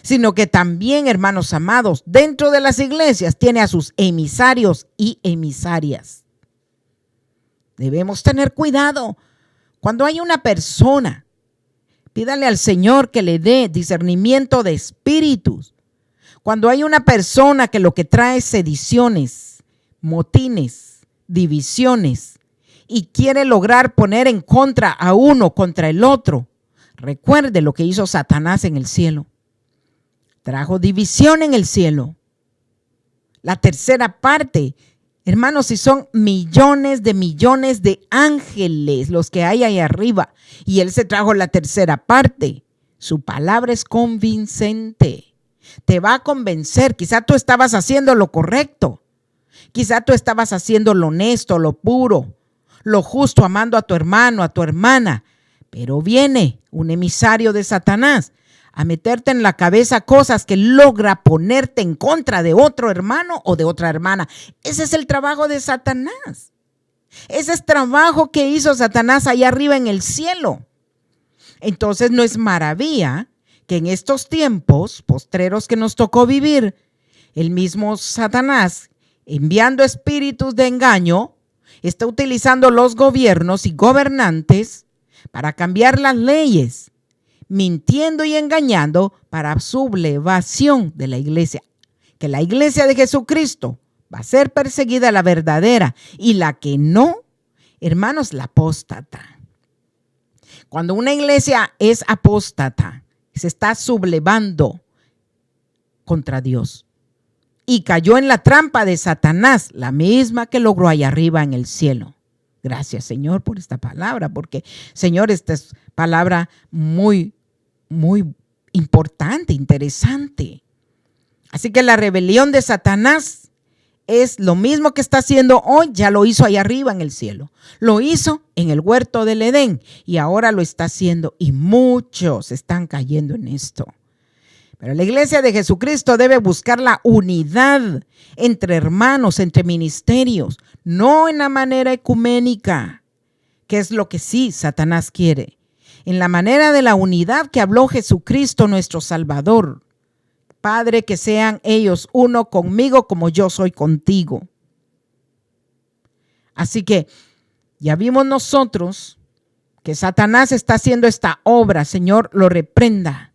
sino que también, hermanos amados, dentro de las iglesias tiene a sus emisarios y emisarias. Debemos tener cuidado. Cuando hay una persona, pídale al Señor que le dé discernimiento de espíritus. Cuando hay una persona que lo que trae es sediciones, motines, divisiones, y quiere lograr poner en contra a uno contra el otro, recuerde lo que hizo Satanás en el cielo. Trajo división en el cielo. La tercera parte, hermanos, si son millones de ángeles los que hay ahí arriba, y él se trajo la tercera parte. Su palabra es convincente. Te va a convencer. Quizá tú estabas haciendo lo correcto. Quizá tú estabas haciendo lo honesto, lo puro, lo justo, amando a tu hermano, a tu hermana. Pero viene un emisario de Satanás a meterte en la cabeza cosas que logra ponerte en contra de otro hermano o de otra hermana. Ese es el trabajo de Satanás. Ese es el trabajo que hizo Satanás allá arriba en el cielo. Entonces no es maravilla que en estos tiempos postreros que nos tocó vivir, el mismo Satanás, enviando espíritus de engaño, está utilizando los gobiernos y gobernantes para cambiar las leyes, mintiendo y engañando para sublevación de la iglesia. Que la iglesia de Jesucristo va a ser perseguida, la verdadera, y la que no, hermanos, la apóstata. Cuando una iglesia es apóstata, se está sublevando contra Dios. Y cayó en la trampa de Satanás, la misma que logró allá arriba en el cielo. Gracias, Señor, por esta palabra, porque, Señor, esta es palabra muy, muy importante, interesante. Así que la rebelión de Satanás es lo mismo que está haciendo hoy, ya lo hizo allá arriba en el cielo. Lo hizo en el huerto del Edén y ahora lo está haciendo y muchos están cayendo en esto. Pero la iglesia de Jesucristo debe buscar la unidad entre hermanos, entre ministerios, no en la manera ecuménica, que es lo que sí Satanás quiere, en la manera de la unidad que habló Jesucristo nuestro Salvador. Padre, que sean ellos uno conmigo como yo soy contigo. Así que ya vimos nosotros que Satanás está haciendo esta obra. Señor, lo reprenda.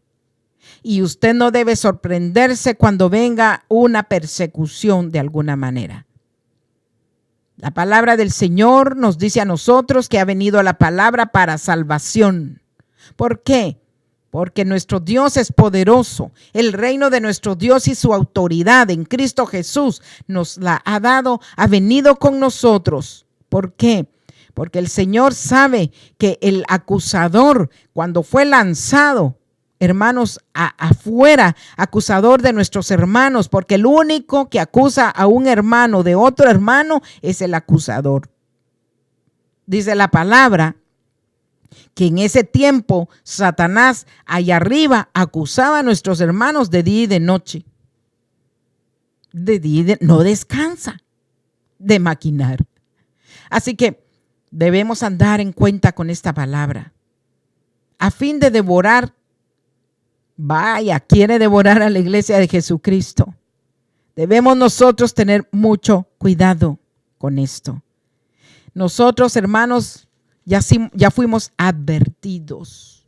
Y usted no debe sorprenderse cuando venga una persecución de alguna manera. La palabra del Señor nos dice a nosotros que ha venido la palabra para salvación. ¿Por qué? Porque nuestro Dios es poderoso. El reino de nuestro Dios y su autoridad en Cristo Jesús nos la ha dado, ha venido con nosotros. ¿Por qué? Porque el Señor sabe que el acusador, cuando fue lanzado, hermanos, afuera, acusador de nuestros hermanos, porque el único que acusa a un hermano de otro hermano es el acusador. Dice la palabra que en ese tiempo Satanás allá arriba acusaba a nuestros hermanos de día y de noche. No descansa de maquinar. Así que debemos andar en cuenta con esta palabra a fin de devorar. Quiere devorar a la iglesia de Jesucristo. Debemos nosotros tener mucho cuidado con esto. Nosotros, hermanos, ya fuimos advertidos.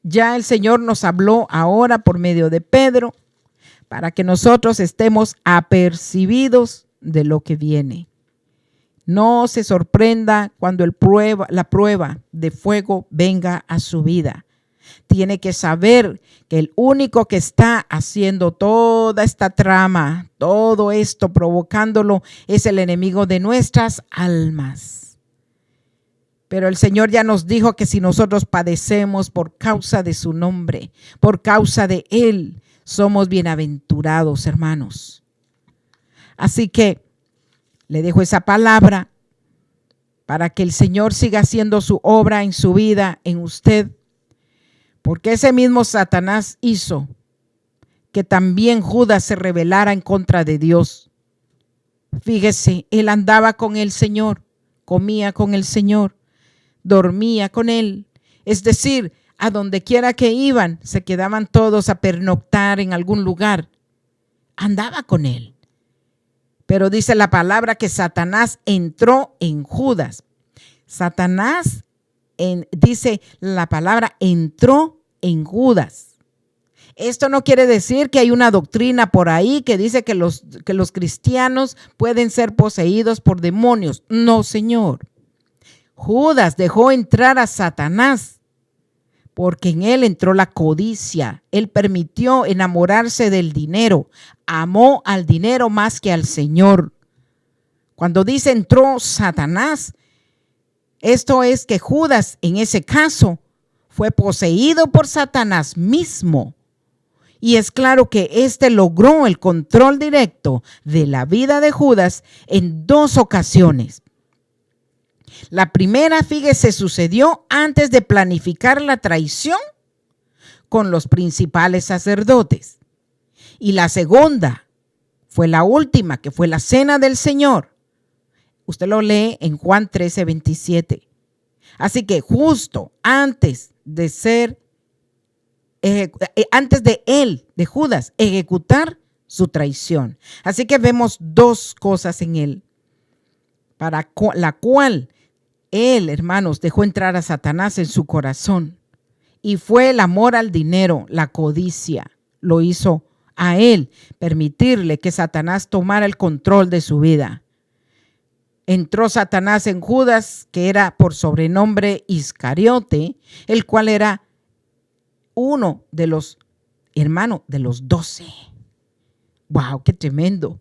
Ya el Señor nos habló ahora por medio de Pedro para que nosotros estemos apercibidos de lo que viene. No se sorprenda cuando la prueba de fuego venga a su vida. Tiene que saber que el único que está haciendo toda esta trama, todo esto provocándolo, es el enemigo de nuestras almas. Pero el Señor ya nos dijo que si nosotros padecemos por causa de su nombre, por causa de Él, somos bienaventurados, hermanos. Así que le dejo esa palabra para que el Señor siga haciendo su obra en su vida, en usted. Porque ese mismo Satanás hizo que también Judas se rebelara en contra de Dios. Fíjese, él andaba con el Señor, comía con el Señor, dormía con él. Es decir, a donde quiera que iban, se quedaban todos a pernoctar en algún lugar. Andaba con él. Pero dice la palabra que Satanás entró en Judas. Satanás dice la palabra entró en Judas. Esto no quiere decir que hay una doctrina por ahí que dice que los cristianos pueden ser poseídos por demonios. No, Señor. Judas dejó entrar a Satanás porque en él entró la codicia. Él permitió enamorarse del dinero. Amó al dinero más que al Señor. Cuando dice entró Satanás, esto es que Judas en ese caso fue poseído por Satanás mismo. Y es claro que éste logró el control directo de la vida de Judas en dos ocasiones. La primera, fíjese, sucedió antes de planificar la traición con los principales sacerdotes. Y la segunda fue la última, que fue la cena del Señor. Usted lo lee en Juan 13:27. Así que justo antes de Judas, ejecutar su traición. Así que vemos dos cosas en él, para la cual él, hermanos, dejó entrar a Satanás en su corazón. Y fue el amor al dinero, la codicia, lo hizo a él, permitirle que Satanás tomara el control de su vida. Entró Satanás en Judas, que era por sobrenombre Iscariote, el cual era uno de los, hermano, de los 12. ¡Wow! ¡Qué tremendo!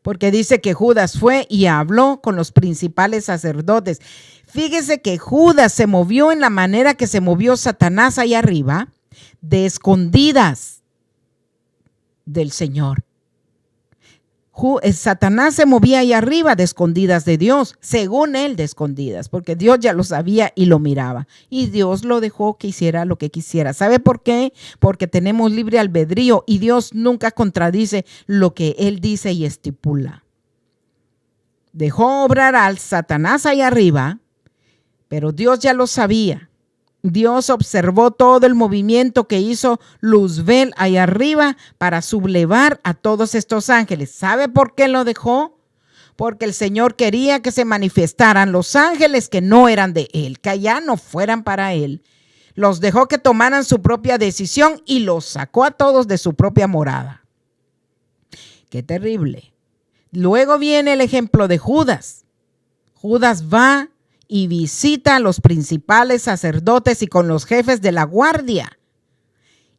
Porque dice que Judas fue y habló con los principales sacerdotes. Fíjese que Judas se movió en la manera que se movió Satanás ahí arriba, de escondidas del Señor. Satanás se movía ahí arriba de escondidas de Dios, según él de escondidas, porque Dios ya lo sabía y lo miraba. Y Dios lo dejó que hiciera lo que quisiera. ¿Sabe por qué? Porque tenemos libre albedrío y Dios nunca contradice lo que él dice y estipula. Dejó obrar al Satanás ahí arriba, pero Dios ya lo sabía. Dios observó todo el movimiento que hizo Luzbel ahí arriba para sublevar a todos estos ángeles. ¿Sabe por qué lo dejó? Porque el Señor quería que se manifestaran los ángeles que no eran de él, que allá no fueran para él. Los dejó que tomaran su propia decisión y los sacó a todos de su propia morada. ¡Qué terrible! Luego viene el ejemplo de Judas. Judas va y visita a los principales sacerdotes y con los jefes de la guardia.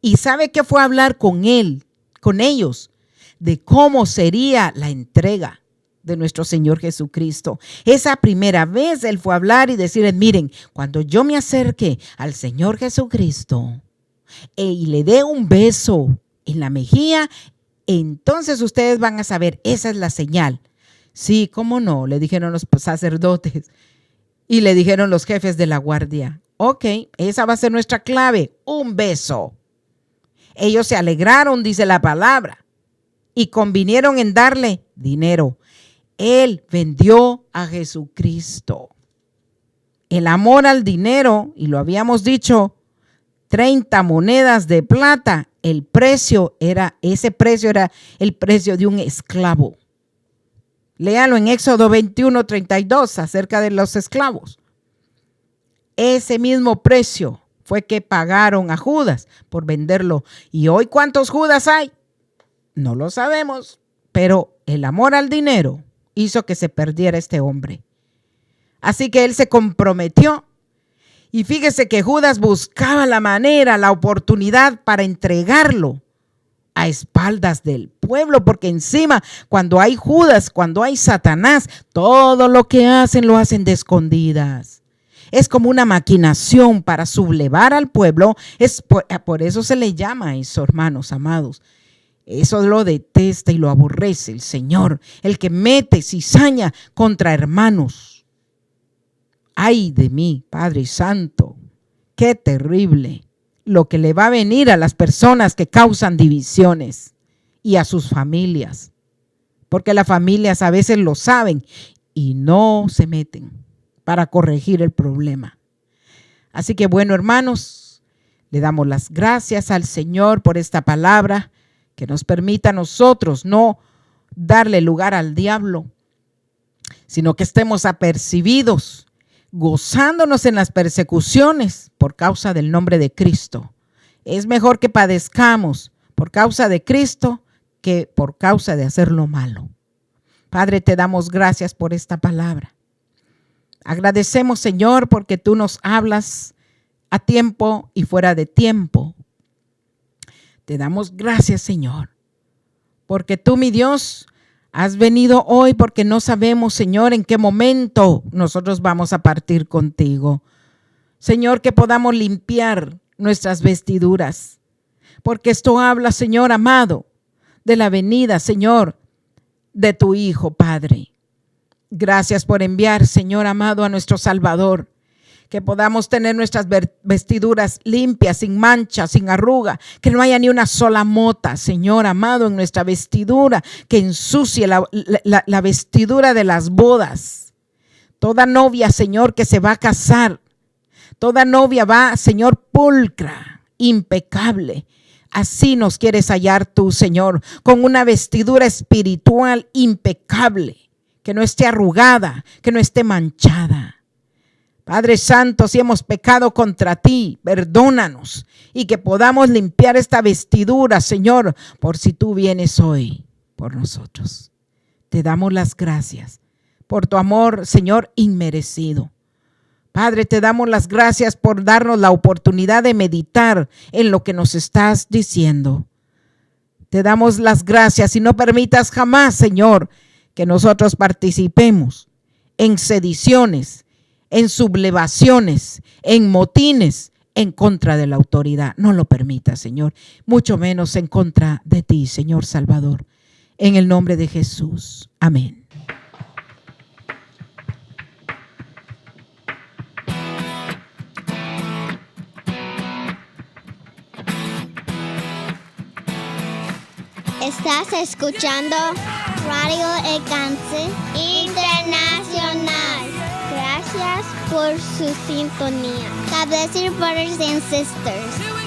¿Y sabe qué fue a hablar con ellos? De cómo sería la entrega de nuestro Señor Jesucristo. Esa primera vez él fue a hablar y decirles, miren, cuando yo me acerque al Señor Jesucristo y le dé un beso en la mejilla, entonces ustedes van a saber, esa es la señal. Sí, cómo no, le dijeron los sacerdotes. Y le dijeron los jefes de la guardia, ok, esa va a ser nuestra clave, un beso. Ellos se alegraron, dice la palabra, y convinieron en darle dinero. Él vendió a Jesucristo. El amor al dinero, y lo habíamos dicho, 30 monedas de plata, ese precio era el precio de un esclavo. Léalo en Éxodo 21:32 acerca de los esclavos. Ese mismo precio fue que pagaron a Judas por venderlo. ¿Y hoy cuántos Judas hay? No lo sabemos, pero el amor al dinero hizo que se perdiera este hombre. Así que él se comprometió. Y fíjese que Judas buscaba la manera, la oportunidad para entregarlo a espaldas del pueblo, porque encima cuando hay Judas, cuando hay Satanás, todo lo que hacen lo hacen de escondidas. Es como una maquinación para sublevar al pueblo. Por eso se le llama eso, hermanos amados. Eso lo detesta y lo aborrece el Señor, el que mete cizaña contra hermanos. Ay de mí, Padre Santo, qué terrible lo que le va a venir a las personas que causan divisiones y a sus familias, porque las familias a veces lo saben y no se meten para corregir el problema. Así que bueno, hermanos, le damos las gracias al Señor por esta palabra que nos permita a nosotros no darle lugar al diablo, sino que estemos apercibidos, gozándonos en las persecuciones por causa del nombre de Cristo. Es mejor que padezcamos por causa de Cristo que por causa de hacer lo malo. Padre, te damos gracias por esta palabra. Agradecemos, Señor, porque tú nos hablas a tiempo y fuera de tiempo. Te damos gracias, Señor, porque tú, mi Dios, has venido hoy porque no sabemos, Señor, en qué momento nosotros vamos a partir contigo. Señor, que podamos limpiar nuestras vestiduras, porque esto habla, Señor amado, de la venida, Señor, de tu Hijo, Padre. Gracias por enviar, Señor amado, a nuestro Salvador, que podamos tener nuestras vestiduras limpias, sin mancha, sin arruga, que no haya ni una sola mota, Señor amado, en nuestra vestidura, que ensucie la vestidura de las bodas. Toda novia, Señor, que se va a casar, toda novia va, Señor, pulcra, impecable. Así nos quieres hallar tú, Señor, con una vestidura espiritual impecable, que no esté arrugada, que no esté manchada. Padre Santo, si hemos pecado contra ti, perdónanos y que podamos limpiar esta vestidura, Señor, por si tú vienes hoy por nosotros. Te damos las gracias por tu amor, Señor, inmerecido, Padre, te damos las gracias por darnos la oportunidad de meditar en lo que nos estás diciendo. Te damos las gracias y no permitas jamás, Señor, que nosotros participemos en sediciones, en sublevaciones, en motines en contra de la autoridad. No lo permitas, Señor, mucho menos en contra de ti, Señor Salvador. En el nombre de Jesús. Amén. Estás escuchando Radio Alcance Internacional. Gracias por su sintonía. God bless you, brothers and sisters.